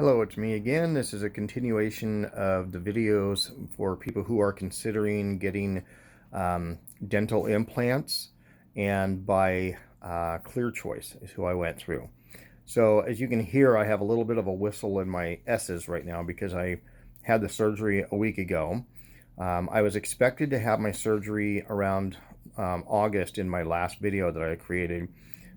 Hello, it's me again. This is a continuation of the videos for people who are considering getting dental implants, and by ClearChoice is who I went through. So as you can hear, I have a little bit of a whistle in my S's right now because I had the surgery a week ago. I was expected to have my surgery around August in my last video that I created.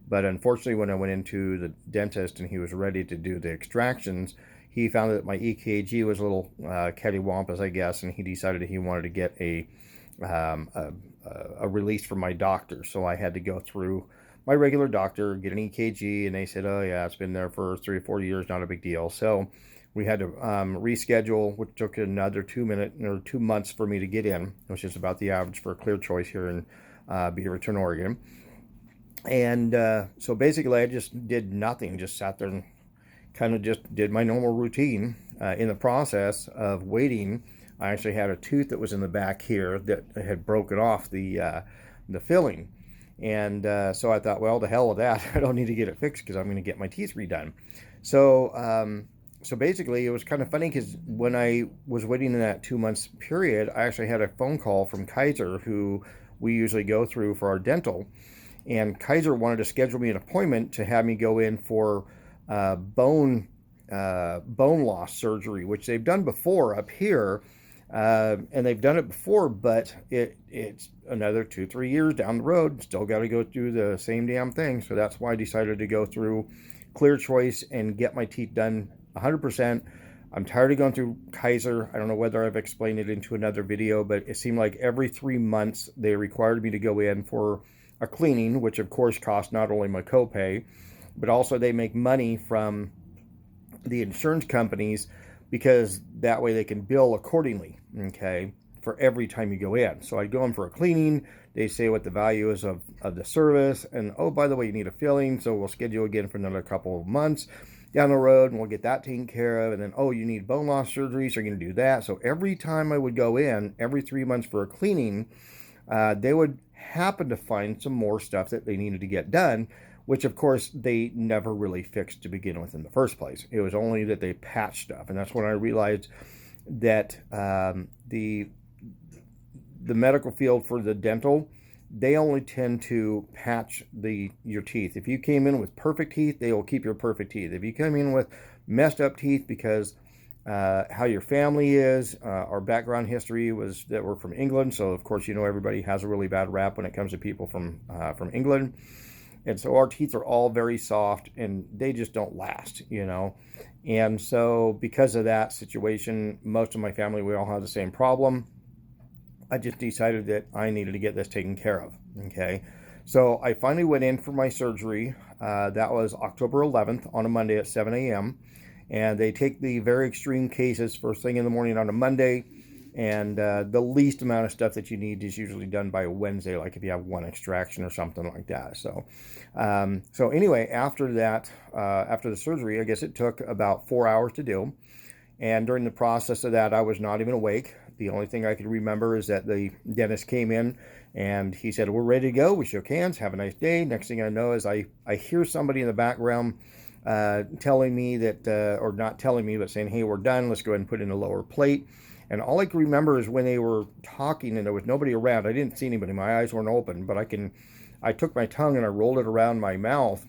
But unfortunately, when I went into the dentist and he was ready to do the extractions, he found that my EKG was a little cattywampus, I guess, and he decided he wanted to get um, a, a release from my doctor. So I had to go through my regular doctor, get an EKG, and they said, oh, yeah, it's been there for 3 or 4 years, not a big deal. So we had to reschedule, which took another 2 months for me to get in, which is about the average for a ClearChoice here in Beaverton, Oregon. And so basically, I just did nothing, just sat there and kind of just did my normal routine. In the process of waiting, I actually had a tooth that was in the back here that had broken off the filling. And so I thought, well, the hell with that. I don't need to get it fixed because I'm going to get my teeth redone. So basically, it was kind of funny because when I was waiting in that 2 months period, I actually had a phone call from Kaiser, who we usually go through for our dental. And Kaiser wanted to schedule me an appointment to have me go in for bone loss surgery, which they've done before up here, and they've done it before, but it's another 2-3 years down the road. Still got to go through the same damn thing. So that's why I decided to go through ClearChoice and get my teeth done 100%. I'm tired of going through Kaiser. I don't know whether I've explained it into another video, but it seemed like every 3 months they required me to go in for a cleaning, which of course costs not only my copay, but also they make money from the insurance companies because that way they can bill accordingly, okay, for every time you go in. So I'd go in for a cleaning, they say what the value is of the service, and oh, by the way, you need a filling, so we'll schedule again for another couple of months down the road, and we'll get that taken care of. And then, oh, you need bone loss surgery, so you're going to do that. So every time I would go in, every 3 months for a cleaning, they would happen to find some more stuff that they needed to get done, which of course they never really fixed to begin with in the first place. It was only that they patched stuff, and that's when I realized that the medical field for the dental, they only tend to patch your teeth. If you came in with perfect teeth, they will keep your perfect teeth. If you come in with messed up teeth because how your family is, our background history was that we're from England, so of course everybody has a really bad rap when it comes to people from England, and so our teeth are all very soft and they just don't last, and so because of that situation, most of my family, we all have the same problem. I just decided that I needed to get this taken care of. Okay, so I finally went in for my surgery. That was October 11th on a Monday at 7 a.m. And they take the very extreme cases first thing in the morning on a Monday, and the least amount of stuff that you need is usually done by Wednesday, like if you have one extraction or something like that. So anyway, after that, after the surgery, I guess it took about 4 hours to do. And during the process of that, I was not even awake. The only thing I could remember is that the dentist came in and he said, we're ready to go. We shook hands. Have a nice day. Next thing I know is I hear somebody in the background telling me that, or not telling me, but saying, hey, we're done. Let's go ahead and put in a lower plate. And all I can remember is when they were talking and there was nobody around. I didn't see anybody. My eyes weren't open, but I took my tongue and I rolled it around my mouth,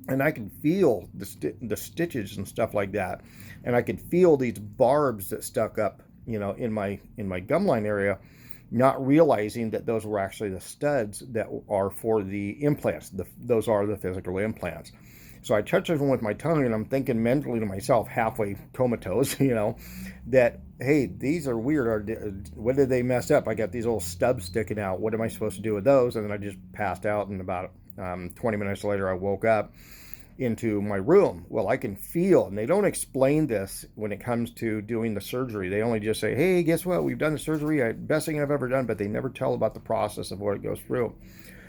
and I could feel the stitches and stuff like that. And I could feel these barbs that stuck up, in my gum line area, not realizing that those were actually the studs that are for the implants. Those are the physical implants. So I touched them with my tongue, and I'm thinking mentally to myself, halfway comatose, that, hey, these are weird. What did they mess up? I got these little stubs sticking out. What am I supposed to do with those? And then I just passed out, and about 20 minutes later, I woke up into my room. Well, I can feel, and they don't explain this when it comes to doing the surgery. They only just say, hey, guess what? We've done the surgery. Best thing I've ever done, but they never tell about the process of what it goes through.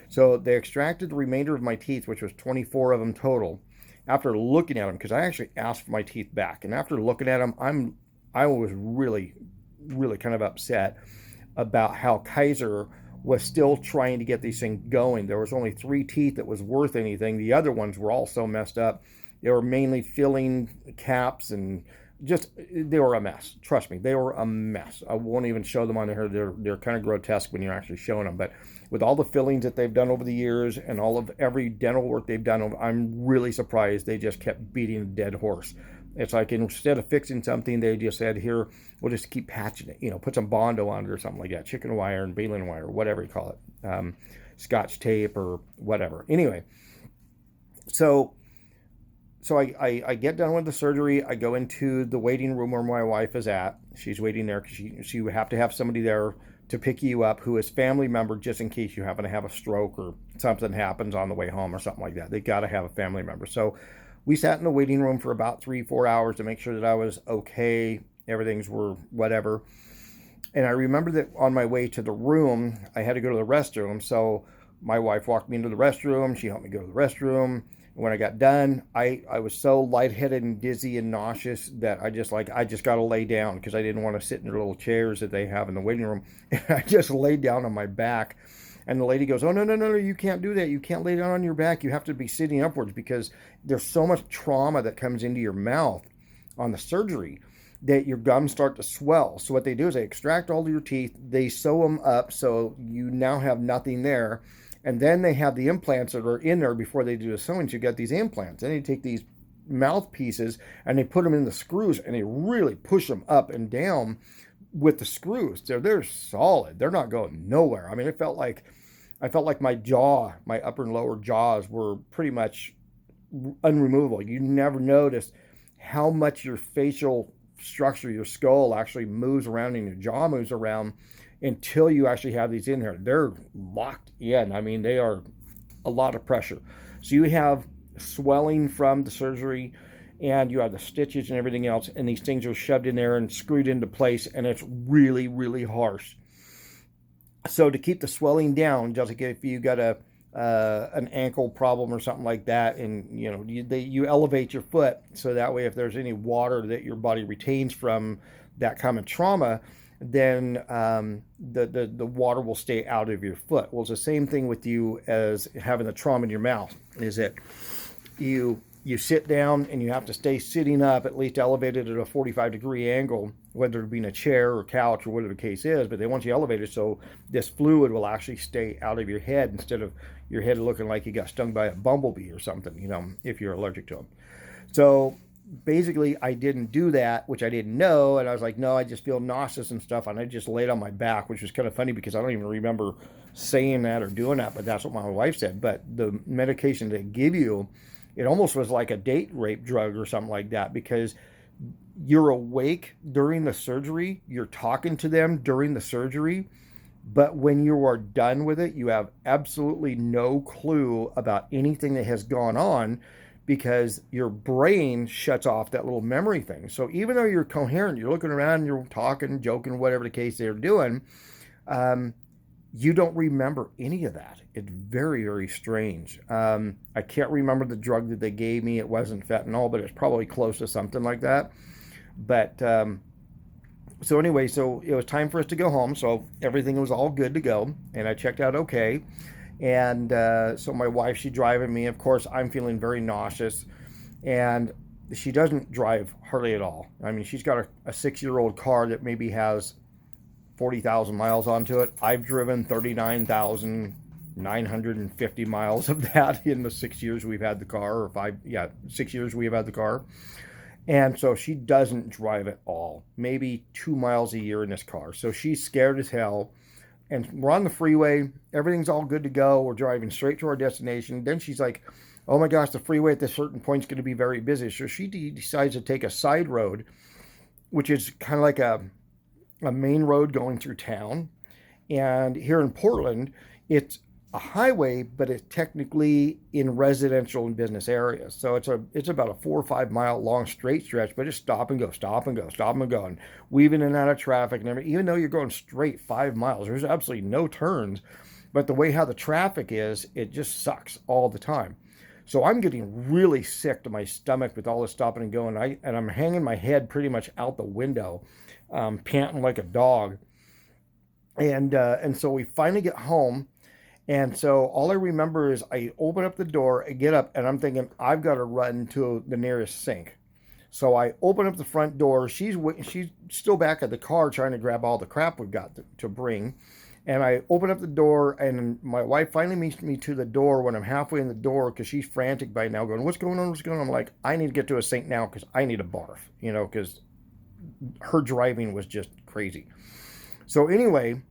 So they extracted the remainder of my teeth, which was 24 of them total. After looking at them, because I actually asked for my teeth back, and after looking at them, I was really, really kind of upset about how Kaiser was still trying to get these things going. There was only 3 teeth that was worth anything. The other ones were all so messed up They were mainly filling caps and just, they were a mess. Trust me, they were a mess. I won't even show them on here. They're kind of grotesque when you're actually showing them. But with all the fillings that they've done over the years and all of every dental work they've done, I'm really surprised they just kept beating a dead horse. It's like instead of fixing something, they just said, here, we'll just keep patching it. Put some Bondo on it or something like that. Chicken wire and baling wire, whatever you call it. Scotch tape or whatever. Anyway, so I get done with the surgery. I go into the waiting room where my wife is at. She's waiting there because she would have to have somebody there to pick you up who is family member, just in case you happen to have a stroke or something happens on the way home or something like that. They got to have a family member. So we sat in the waiting room for about 3-4 hours to make sure that I was okay. Everything's were whatever. And I remember that on my way to the room, I had to go to the restroom. So my wife walked me into the restroom. She helped me go to the restroom. When I got done, I was so lightheaded and dizzy and nauseous that I just got to lay down because I didn't want to sit in the little chairs that they have in the waiting room. And I just laid down on my back. And the lady goes, oh, no, you can't do that. You can't lay down on your back. You have to be sitting upwards because there's so much trauma that comes into your mouth on the surgery that your gums start to swell. So what they do is they extract all of your teeth. They sew them up so you now have nothing there. And then they have the implants that are in there before they do the sewing. So you got these implants. Then they take these mouthpieces and they put them in the screws and they really push them up and down with the screws. They're solid. They're not going nowhere. I mean, I felt like my jaw, my upper and lower jaws were pretty much unremovable. You never notice how much your facial structure, your skull actually moves around and your jaw moves around until you actually have these in here. They're locked in. I mean, they are a lot of pressure. So you have swelling from the surgery and you have the stitches and everything else, and these things are shoved in there and screwed into place, and it's really, really harsh. So to keep the swelling down, just like if you got an ankle problem or something like that, and you elevate your foot so that way if there's any water that your body retains from that kind of trauma, then the water will stay out of your foot. Well, it's the same thing with you as having the trauma in your mouth, is that you sit down and you have to stay sitting up, at least elevated at a 45-degree angle, whether it be in a chair or couch or whatever the case is. But they want you elevated so this fluid will actually stay out of your head instead of your head looking like you got stung by a bumblebee or something, if you're allergic to them. So basically, I didn't do that, which I didn't know. And I was like, no, I just feel nauseous and stuff. And I just laid on my back, which was kind of funny because I don't even remember saying that or doing that. But that's what my wife said. But the medication they give you, it almost was like a date rape drug or something like that, because you're awake during the surgery. You're talking to them during the surgery. But when you are done with it, you have absolutely no clue about anything that has gone on because your brain shuts off that little memory thing. So even though you're coherent, you're looking around, you're talking, joking, whatever the case they're doing, you don't remember any of that. It's very, very strange. I can't remember the drug that they gave me. It wasn't fentanyl, but it's probably close to something like that. But so anyway, so it was time for us to go home. So everything was all good to go. And I checked out okay. And so my wife, she's driving me. Of course, I'm feeling very nauseous. And she doesn't drive hardly at all. I mean, she's got a 6-year-old car that maybe has 40,000 miles onto it. I've driven 39,950 miles of that in the 6 years we've had the car, or 6 years we've had the car. And so she doesn't drive at all, maybe 2 miles a year in this car. So she's scared as hell. And we're on the freeway. Everything's all good to go. We're driving straight to our destination. Then she's like, oh my gosh, the freeway at this certain point is going to be very busy. So she decides to take a side road, which is kind of like a main road going through town. And here in Portland, it's a highway, but it's technically in residential and business areas. So it's about a 4 or 5 mile long straight stretch, but it's stop and go, stop and go, stop and go, and weaving in and out of traffic and everything. Even though you're going straight 5 miles, there's absolutely no turns. But the way how the traffic is, it just sucks all the time. So I'm getting really sick to my stomach with all this stopping and going. And I'm hanging my head pretty much out the window, panting like a dog. And so we finally get home. And so all I remember is I open up the door, I get up, and I'm thinking I've got to run to the nearest sink. So I open up the front door. She's still back at the car trying to grab all the crap we've got to bring. And I open up the door, and my wife finally meets me to the door when I'm halfway in the door because she's frantic by now, going, "What's going on? What's going on?" I'm like, "I need to get to a sink now because I need a barf," because her driving was just crazy. So anyway,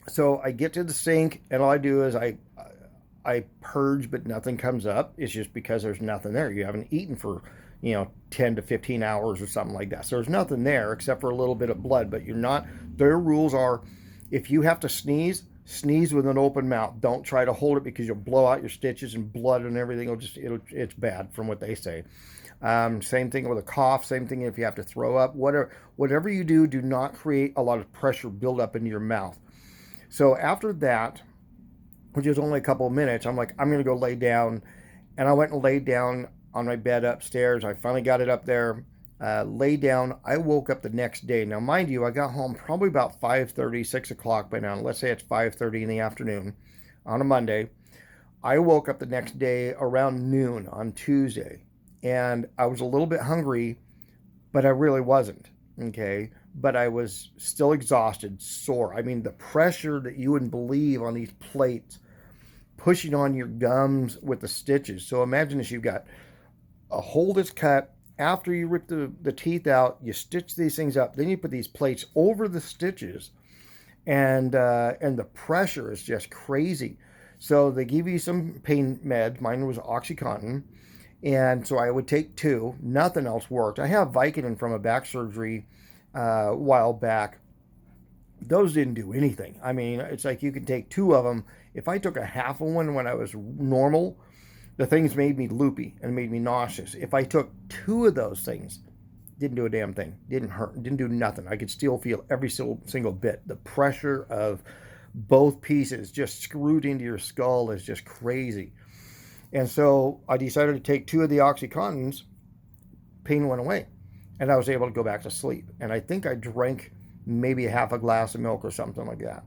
so I get to the sink, and all I do is I purge, but nothing comes up. It's just because there's nothing there. You haven't eaten for 10 to 15 hours or something like that. So there's nothing there except for a little bit of blood. But you're not. Their rules are, if you have to sneeze, sneeze with an open mouth. Don't try to hold it because you'll blow out your stitches and blood and everything. It's bad from what they say. Same thing with a cough. Same thing if you have to throw up. Whatever you do, do not create a lot of pressure build up into your mouth. So after that, which was only a couple of minutes, I'm like, I'm going to go lay down. And I went and laid down on my bed upstairs. I finally got it up there, laid down. I woke up the next day. Now, mind you, I got home probably about 5:30, 6 o'clock by now. Let's say it's 5:30 in the afternoon on a Monday. I woke up the next day around noon on Tuesday. And I was a little bit hungry, but I really wasn't. Okay. But I was still exhausted, sore. I mean, the pressure that you wouldn't believe on these plates pushing on your gums with the stitches. So imagine this, you've got a hole that's cut. After you rip the teeth out, you stitch these things up. Then you put these plates over the stitches, and the pressure is just crazy. So they give you some pain meds. Mine was OxyContin. And so I would take two. Nothing else worked. I have Vicodin from a back surgery a while back. Those didn't do anything. I mean, it's like you can take two of them. If I took a half of one when I was normal, the things made me loopy and made me nauseous. If I took two of those things, didn't do a damn thing. Didn't hurt. Didn't do nothing. I could still feel every single bit. The pressure of both pieces just screwed into your skull is just crazy. And so I decided to take two of the OxyContins. Pain went away, and I was able to go back to sleep. And I think I drank maybe a half a glass of milk or something like that.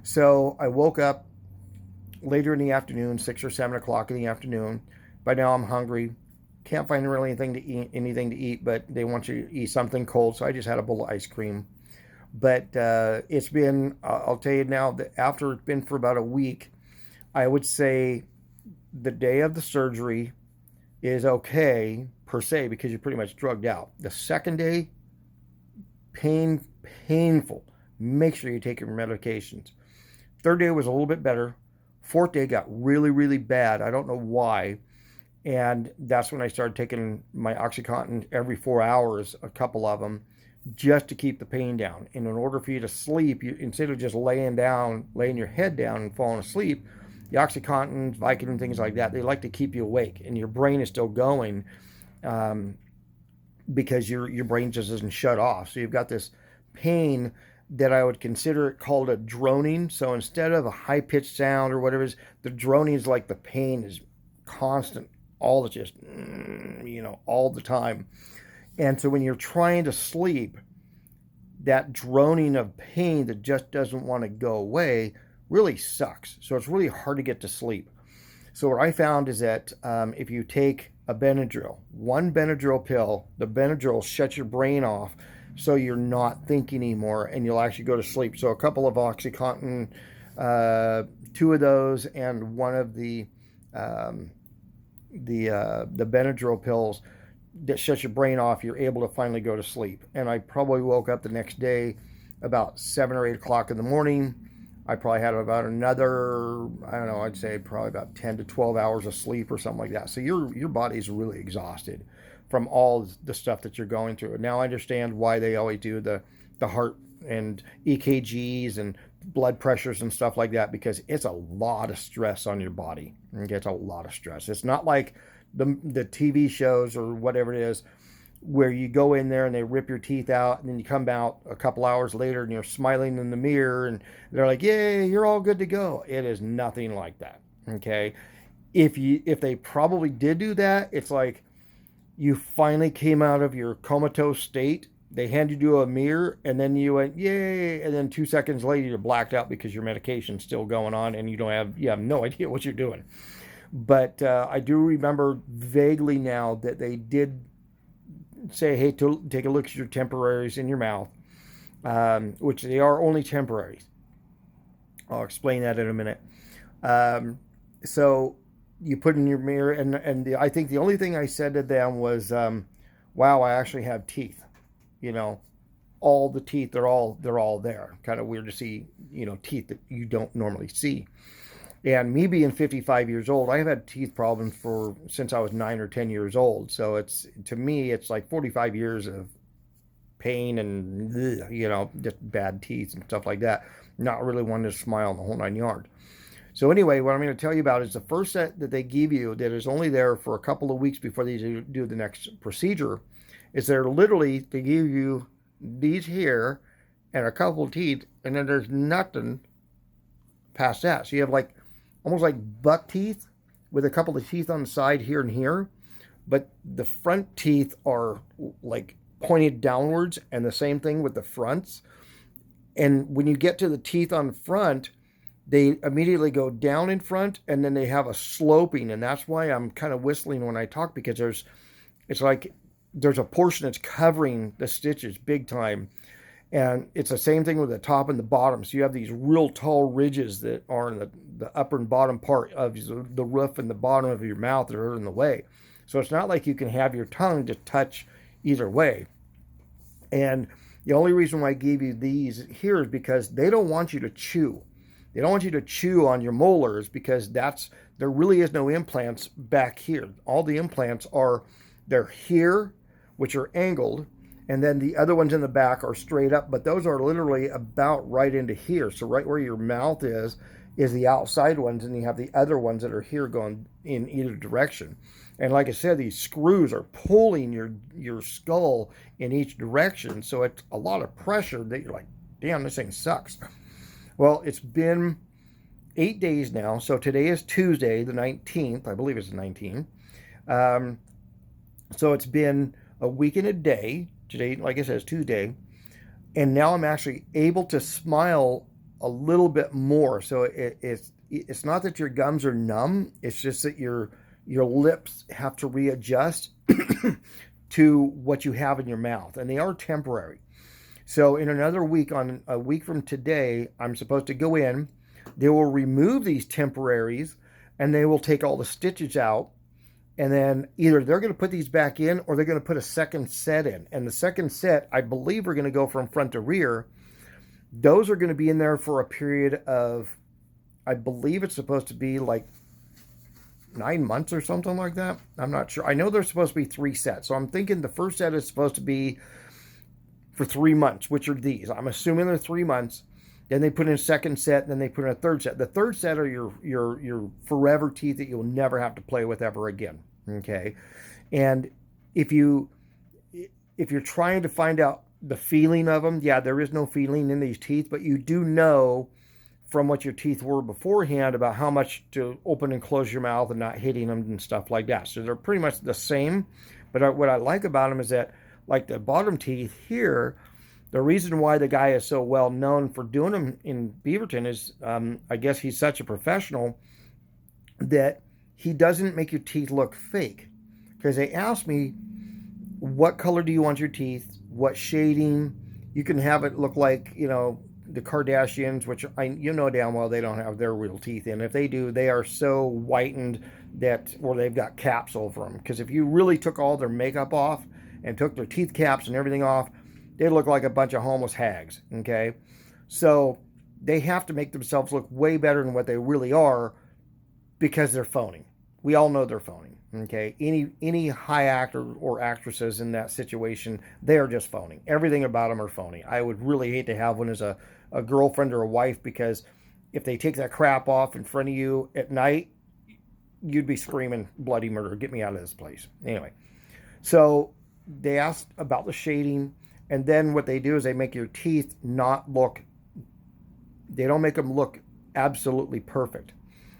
So I woke up later in the afternoon, 6 or 7 o'clock in the afternoon. By now I'm hungry. Can't find really anything to eat, but they want you to eat something cold. So I just had a bowl of ice cream. But it's been, I'll tell you now, that after it's been for about a week, I would say the day of the surgery is okay per se because you're pretty much drugged out. The second day, painful. Make sure you take your medications. Third day was a little bit better. Fourth day got really, really bad. I don't know why. And that's when I started taking my OxyContin every 4 hours, a couple of them, just to keep the pain down. And in order for you to sleep, instead of just laying your head down and falling asleep, the OxyContin, Vicodin, things like that, they like to keep you awake and your brain is still going, because your brain just isn't shut off. So you've got this pain that I would consider it called a droning. So instead of a high-pitched sound or whatever it is, the droning is like the pain is constant, all all the time. And so when you're trying to sleep, that droning of pain that just doesn't want to go away really sucks. So it's really hard to get to sleep. So what I found is that if you take a Benadryl, one Benadryl pill, the Benadryl shuts your brain off so you're not thinking anymore and you'll actually go to sleep. So a couple of OxyContin, two of those, and one of the Benadryl pills that shuts your brain off, you're able to finally go to sleep. And I probably woke up the next day about 7 or 8 o'clock in the morning. I probably had about another, I don't know, I'd say probably about 10 to 12 hours of sleep or something like that. So your body's really exhausted from all the stuff that you're going through. And now I understand why they always do the heart and EKGs and blood pressures and stuff like that, because it's a lot of stress on your body. Okay, it's a lot of stress. It's not like the TV shows or whatever it is where you go in there and they rip your teeth out and then you come out a couple hours later and you're smiling in the mirror and they're like, "Yay, you're all good to go." It is nothing like that. Okay. If they probably did do that, it's like you finally came out of your comatose state They handed you a mirror, and then you went, yay, and then 2 seconds later you're blacked out because your medication's still going on and you have no idea what you're doing. But I do remember vaguely now that they did say, hey, to take a look at your temporaries in your mouth, which they are only temporaries. I'll explain that in a minute. Um, so you put in your mirror, and I think the only thing I said to them was, "Wow, I actually have teeth." You know, all the teeth, they're all there. Kind of weird to see, teeth that you don't normally see. And me being 55 years old, I have had teeth problems for since I was 9 or 10 years old. So it's to me, it's like 45 years of pain and just bad teeth and stuff like that. Not really wanting to smile in the whole 9 yards. So anyway, what I'm going to tell you about is the first set that they give you that is only there for a couple of weeks before they do the next procedure. Is they're literally they give you these here and a couple of teeth, and then there's nothing past that. So you have like almost like buck teeth with a couple of teeth on the side here and here, but the front teeth are like pointed downwards, and the same thing with the fronts. And when you get to the teeth on the front, they immediately go down in front, and then they have a sloping, and that's why I'm kind of whistling when I talk, because it's like there's a portion that's covering the stitches big time. And it's the same thing with the top and the bottom. So you have these real tall ridges that are in the upper and bottom part of the roof and the bottom of your mouth that are in the way. So it's not like you can have your tongue just touch either way. And the only reason why I gave you these here is because they don't want you to chew. They don't want you to chew on your molars, because there really is no implants back here. All the implants they're here, which are angled, and then the other ones in the back are straight up, but those are literally about right into here. So right where your mouth is the outside ones, and you have the other ones that are here going in either direction. And like I said, these screws are pulling your skull in each direction, so it's a lot of pressure that you're like, damn, this thing sucks. Well, it's been 8 days now, so today is Tuesday, the 19th. I believe it's the 19th. So it's been a week and a day. Today, like I said, is Tuesday. And now I'm actually able to smile a little bit more. So it's not that your gums are numb. It's just that your lips have to readjust to what you have in your mouth. And they are temporary. So in another week, on a week from today, I'm supposed to go in. They will remove these temporaries, and they will take all the stitches out. And then either they're going to put these back in, or they're going to put a second set in. And the second set, I believe, are going to go from front to rear. Those are going to be in there for a period of, I believe it's supposed to be like 9 months or something like that. I'm not sure. I know there's supposed to be 3 sets. So I'm thinking the first set is supposed to be for 3 months, which are these. I'm assuming they're 3 months. Then they put in a second set, and then they put in a third set. The third set are your forever teeth that you'll never have to play with ever again. Okay, and if you're trying to find out the feeling of them, yeah, there is no feeling in these teeth, but you do know from what your teeth were beforehand about how much to open and close your mouth and not hitting them and stuff like that. So they're pretty much the same. But what I like about them is that, like the bottom teeth here, the reason why the guy is so well known for doing them in Beaverton is, I guess he's such a professional that he doesn't make your teeth look fake. Because they asked me, what color do you want your teeth? What shading? You can have it look like, the Kardashians, which damn well they don't have their real teeth in. If they do, they are so whitened or they've got caps over them. Because if you really took all their makeup off and took their teeth caps and everything off, they look like a bunch of homeless hags, okay? So they have to make themselves look way better than what they really are, because they're phoning. We all know they're phoning, okay? Any high actor or actresses in that situation, they are just phoning. Everything about them are phony. I would really hate to have one as a girlfriend or a wife, because if they take that crap off in front of you at night, you'd be screaming bloody murder. Get me out of this place. Anyway, so they asked about the shading. And then what they do is they make your teeth they don't make them look absolutely perfect.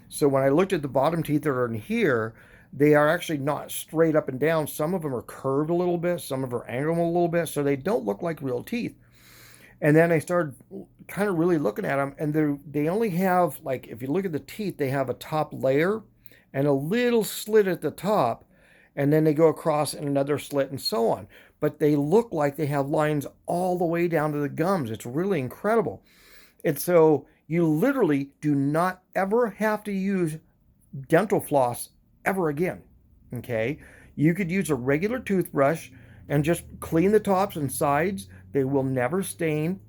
So when I looked at the bottom teeth that are in here, they are actually not straight up and down. Some of them are curved a little bit, some of them are angled a little bit, so they don't look like real teeth. And then I started kind of really looking at them, and they only have, like, if you look at the teeth, they have a top layer and a little slit at the top, and then they go across in another slit and so on. But they look like they have lines all the way down to the gums. It's really incredible. And so you literally do not ever have to use dental floss ever again. Okay? You could use a regular toothbrush and just clean the tops and sides. They will never stain.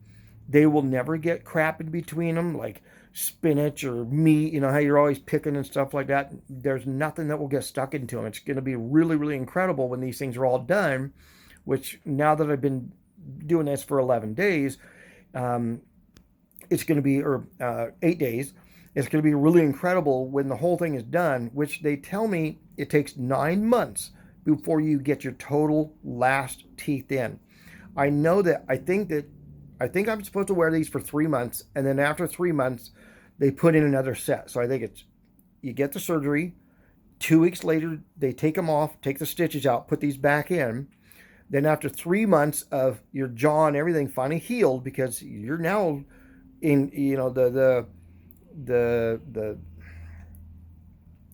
They will never get crap in between them, like spinach or meat, how you're always picking and stuff like that. There's nothing that will get stuck into them. It's going to be really, really incredible when these things are all done, which now that I've been doing this for 11 days, um, it's going to be, or 8 days, it's going to be really incredible when the whole thing is done, which they tell me it takes 9 months before you get your total last teeth in. I know that I think I'm supposed to wear these for 3 months, and then after 3 months, they put in another set. So I think it's you get the surgery, 2 weeks later they take them off, take the stitches out, put these back in. Then after 3 months of your jaw and everything finally healed, because you're now in the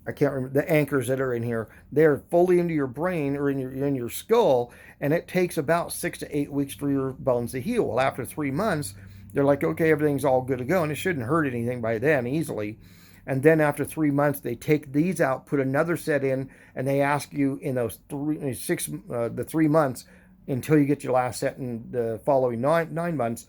I can't remember the anchors that are in here. They're fully into your brain or in your skull, and it takes about 6 to 8 weeks for your bones to heal. Well, after 3 months, they're like, okay, everything's all good to go, and it shouldn't hurt anything by then easily. And then after 3 months, they take these out, put another set in, and they ask you in those 3 months until you get your last set in the following 9 months.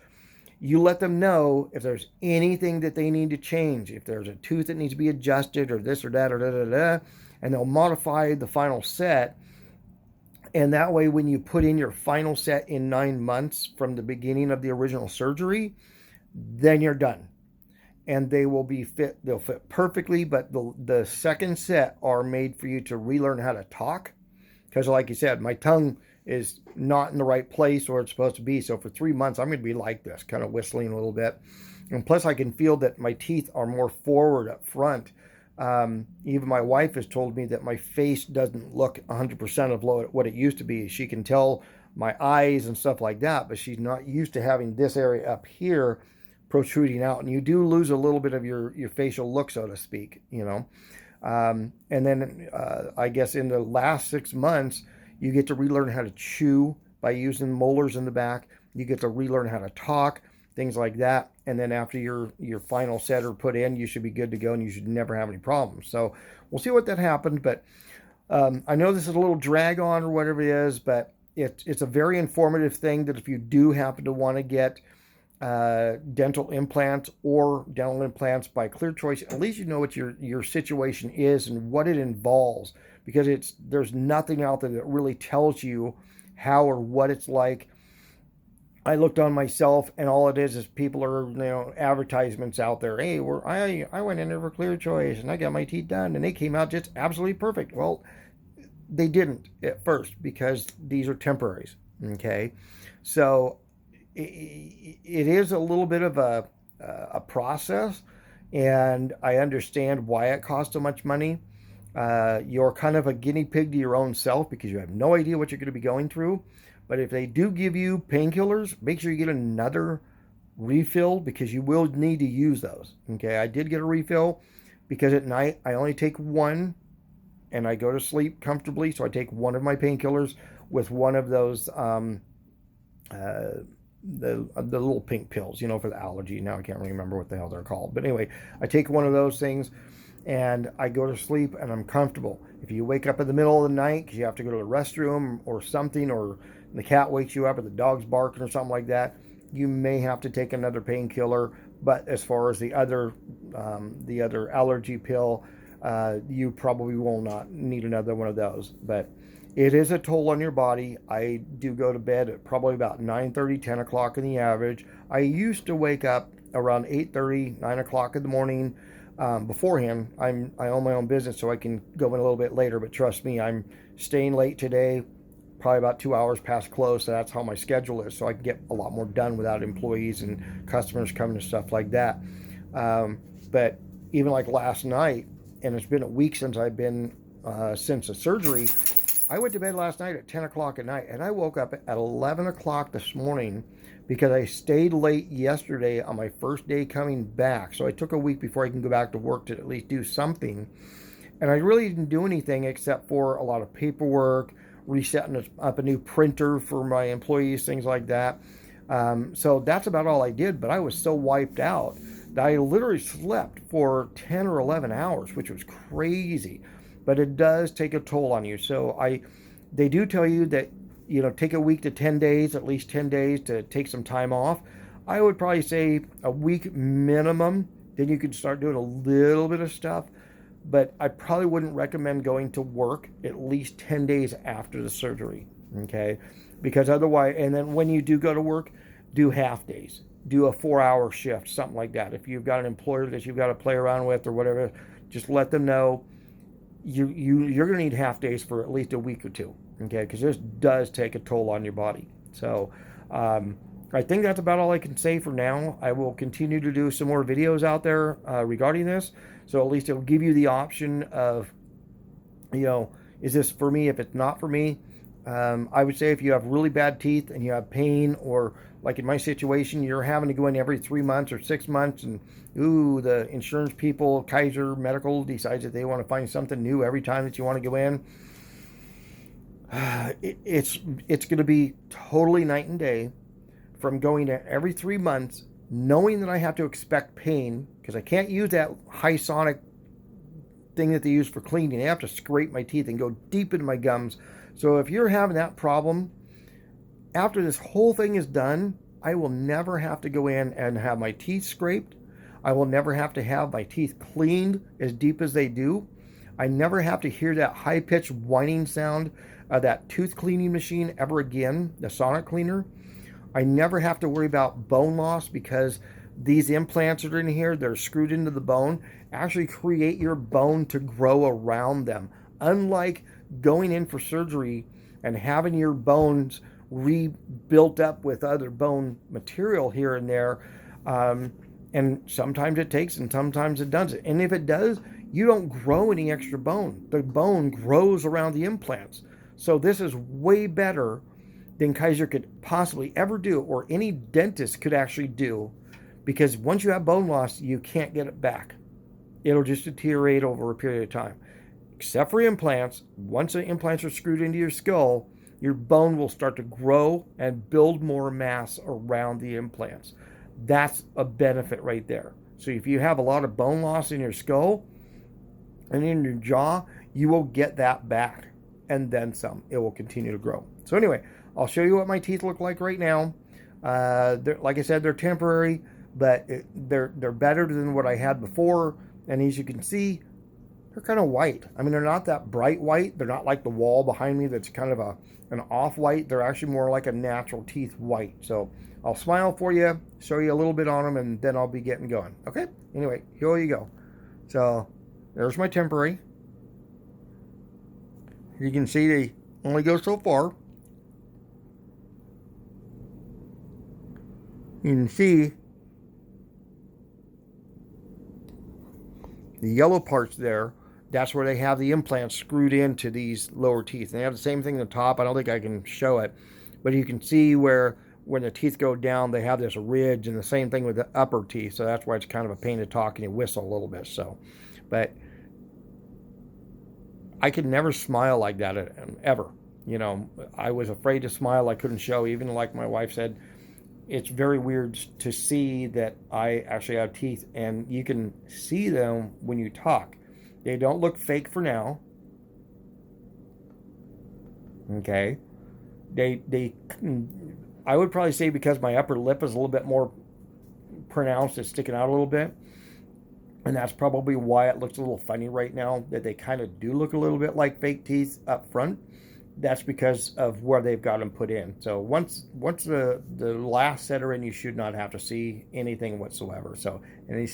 You let them know if there's anything that they need to change, if there's a tooth that needs to be adjusted or this or that or da da da, and they'll modify the final set. And that way, when you put in your final set in 9 months from the beginning of the original surgery, then you're done. And they will be fit, they'll fit perfectly, but the second set are made for you to relearn how to talk. Because, like you said, my tongue is not in the right place where it's supposed to be. So for 3 months, I'm going to be like this, kind of whistling a little bit. And plus, I can feel that my teeth are more forward up front. Even my wife has told me that my face doesn't look 100% of what it used to be. She can tell my eyes and stuff like that, but she's not used to having this area up here protruding out. And you do lose a little bit of your facial look, so to speak. And then I guess in the last 6 months, you get to relearn how to chew by using molars in the back. You get to relearn how to talk, things like that. And then after your final set are put in, you should be good to go and you should never have any problems. So we'll see what that happened. But I know this is a little drag on or whatever it is, but it's a very informative thing that if you do happen to want to get dental implants or dental implants by ClearChoice, at least you know what your situation is and what it involves, because there's nothing out there that really tells you how or what it's like. I looked on myself, and all it is people are advertisements out there. Hey, I went in there for ClearChoice and I got my teeth done and they came out just absolutely perfect. Well, they didn't at first, because these are temporaries. Okay, so it is a little bit of a process, and I understand why it costs so much money. You're kind of a guinea pig to your own self because you have no idea what you're going to be going through. But if they do give you painkillers, make sure you get another refill, because you will need to use those. Okay, I did get a refill because at night I only take one and I go to sleep comfortably. So I take one of my painkillers with one of those the little pink pills, for the allergy. Now I can't remember what the hell they're called. But anyway, I take one of those things and I go to sleep and I'm comfortable. If you wake up in the middle of the night because you have to go to the restroom or something, or the cat wakes you up or the dog's barking or something like that, you may have to take another painkiller. But as far as the other allergy pill, you probably will not need another one of those. But it is a toll on your body. I do go to bed at probably about 9:30, 10 o'clock in the average. I used to wake up around 8:30, 9 o'clock in the morning. Beforehand, I own my own business, so I can go in a little bit later. But trust me, I'm staying late today, probably about 2 hours past close. So that's how my schedule is. So I can get a lot more done without employees and customers coming and stuff like that. But even like last night, and it's been a week since I've been since the surgery. I went to bed last night at 10 o'clock at night, and I woke up at 11 o'clock this morning because I stayed late yesterday on my first day coming back. So I took a week before I can go back to work to at least do something. And I really didn't do anything except for a lot of paperwork, resetting up a new printer for my employees, things like that. So that's about all I did, but I was so wiped out that I literally slept for 10 or 11 hours, which was crazy. But it does take a toll on you. So they do tell you that, take a week to 10 days, at least 10 days to take some time off. I would probably say a week minimum. Then you could start doing a little bit of stuff. But I probably wouldn't recommend going to work at least 10 days after the surgery. Okay. Because otherwise, and then when you do go to work, do half days. Do a 4-hour shift, something like that. If you've got an employer that you've got to play around with or whatever, just let them know you're going to need half days for at least a week or two, okay? Because this does take a toll on your body. So I think that's about all I can say for now. I will continue to do some more videos out there regarding this. So at least it'll give you the option of, is this for me? If it's not for me, I would say if you have really bad teeth and you have pain, or like in my situation, you're having to go in every 3 months or 6 months, and the insurance people, Kaiser Medical, decides that they want to find something new every time that you want to go in. It's going to be totally night and day from going in every 3 months, knowing that I have to expect pain because I can't use that high sonic thing that they use for cleaning. I have to scrape my teeth and go deep into my gums. So if you're having that problem, after this whole thing is done, I will never have to go in and have my teeth scraped. I will never have to have my teeth cleaned as deep as they do. I never have to hear that high-pitched whining sound of that tooth cleaning machine ever again, the sonic cleaner. I never have to worry about bone loss because these implants that are in here, they're screwed into the bone, actually create your bone to grow around them. Unlike going in for surgery and having your bones rebuilt up with other bone material here and there, and sometimes it takes and sometimes it doesn't. And if it does, you don't grow any extra bone. The bone grows around the implants. So this is way better than Kaiser could possibly ever do, or any dentist could actually do, because once you have bone loss, you can't get it back. It'll just deteriorate over a period of time. Except for implants, once the implants are screwed into your skull, your bone will start to grow and build more mass around the implants. That's a benefit right there. So if you have a lot of bone loss in your skull and in your jaw, you will get that back and then some. It will continue to grow. So anyway, I'll show you what my teeth look like right now. Like I said, they're temporary, but they're better than what I had before. And as you can see, they're kind of white. I mean, they're not that bright white. They're not like the wall behind me that's kind of an off-white. They're actually more like a natural teeth white. So I'll smile for you, show you a little bit on them, and then I'll be getting going. Okay? Anyway, here you go. So there's my temporary. You can see they only go so far. You can see the yellow parts there. That's where they have the implants screwed into these lower teeth. And they have the same thing at the top. I don't think I can show it. But you can see where when the teeth go down, they have this ridge, and the same thing with the upper teeth. So that's why it's kind of a pain to talk and you whistle a little bit. So, but I could never smile like that ever. I was afraid to smile. I couldn't show, even like my wife said, it's very weird to see that I actually have teeth, and you can see them when you talk. They don't look fake for now. Okay. I would probably say because my upper lip is a little bit more pronounced, it's sticking out a little bit. And that's probably why it looks a little funny right now, that they kind of do look a little bit like fake teeth up front. That's because of where they've got them put in. So once the last set are in, you should not have to see anything whatsoever. So, and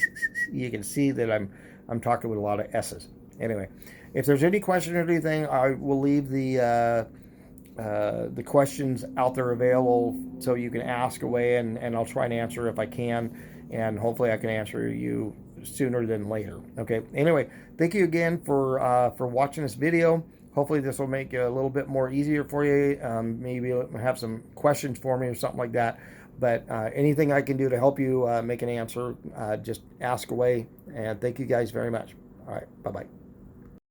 you can see that I'm talking with a lot of S's. Anyway, if there's any question or anything, I will leave the questions out there available so you can ask away, and I'll try and answer if I can, and hopefully I can answer you sooner than later. Okay. Anyway, thank you again for watching this video. Hopefully this will make it a little bit more easier for you. Maybe have some questions for me or something like that. But anything I can do to help you make an answer, just ask away. And thank you guys very much. All right. Bye-bye.